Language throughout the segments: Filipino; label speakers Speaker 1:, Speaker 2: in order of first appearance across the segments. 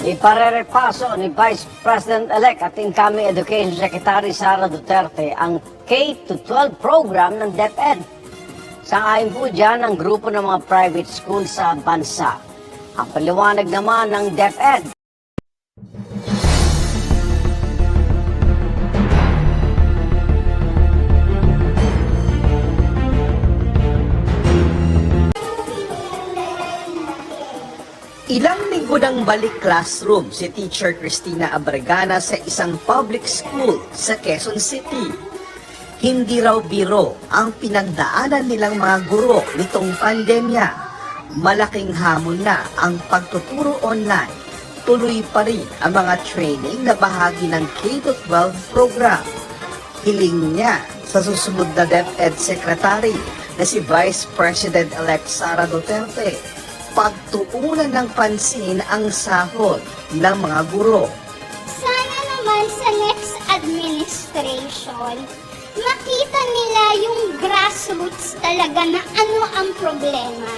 Speaker 1: Iparerepaso ni Vice President-elect at incoming Education Secretary Sara Duterte ang K-12 program ng DepEd. Sangayon po dyan ang grupo ng mga private school sa bansa. Ang paliwanag naman ng DepEd.
Speaker 2: Ilang linggo nang balik classroom si Teacher Cristina Abregana sa isang public school sa Quezon City. Hindi raw biro ang pinagdaanan nilang mga guro nitong pandemya. Malaking hamon na ang pagtuturo online. Tuloy pa rin ang mga training na bahagi ng K-12 program. Hiling niya sa susunod na DepEd Secretary na si Vice President-elect Sara Duterte, pagtuunan ng pansin ang sahod ng mga guro.
Speaker 3: Sana naman sa next administration, makita nila yung grassroots talaga na ano ang problema.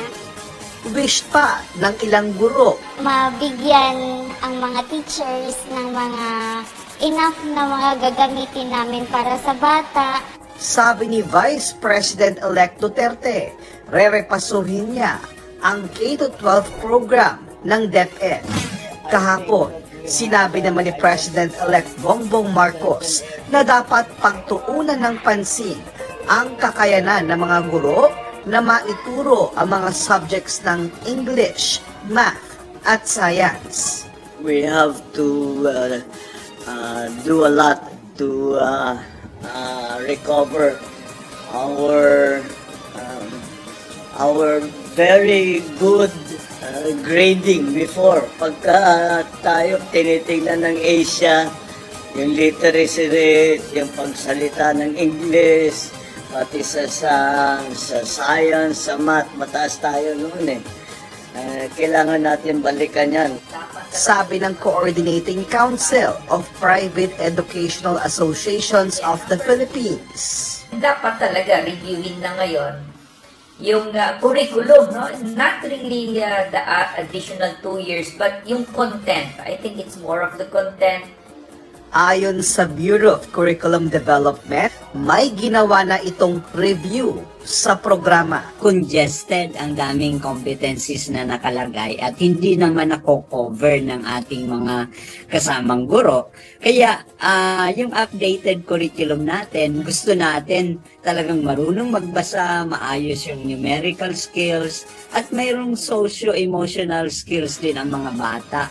Speaker 2: Wish pa ng ilang guro.
Speaker 3: Mabigyan ang mga teachers ng mga enough na mga gagamitin namin para sa bata.
Speaker 2: Sabi ni Vice President-elect Duterte, rerepasuhin niya ang K-12 program ng DepEd. Kahapon, sinabi naman ni President-elect Bongbong Marcos na dapat pagtuunan ng pansin ang kakayanan ng mga guro na maituro ang mga subjects ng English, Math, at Science.
Speaker 4: We have to do a lot to recover our very good grading before. Pagka tayo tinitingnan ng Asia, yung literacy rate, yung pagsalita ng English, pati sa science, sa math, mataas tayo noon eh. Kailangan natin balikan yan.
Speaker 2: Sabi ng Coordinating Council of Private Educational Associations of the Philippines.
Speaker 5: Dapat talaga reviewin na ngayon yung curriculum, no? Not really the additional 2 years, but yung content. I think it's more of the content.
Speaker 2: Ayon sa Bureau of Curriculum Development, may ginawa na itong review sa programa.
Speaker 6: Congested ang daming competencies na nakalagay at hindi naman nako-cover ng ating mga kasamang guro. Kaya yung updated curriculum natin, gusto natin talagang marunong magbasa, maayos yung numerical skills at mayroong socio-emotional skills din ang mga bata.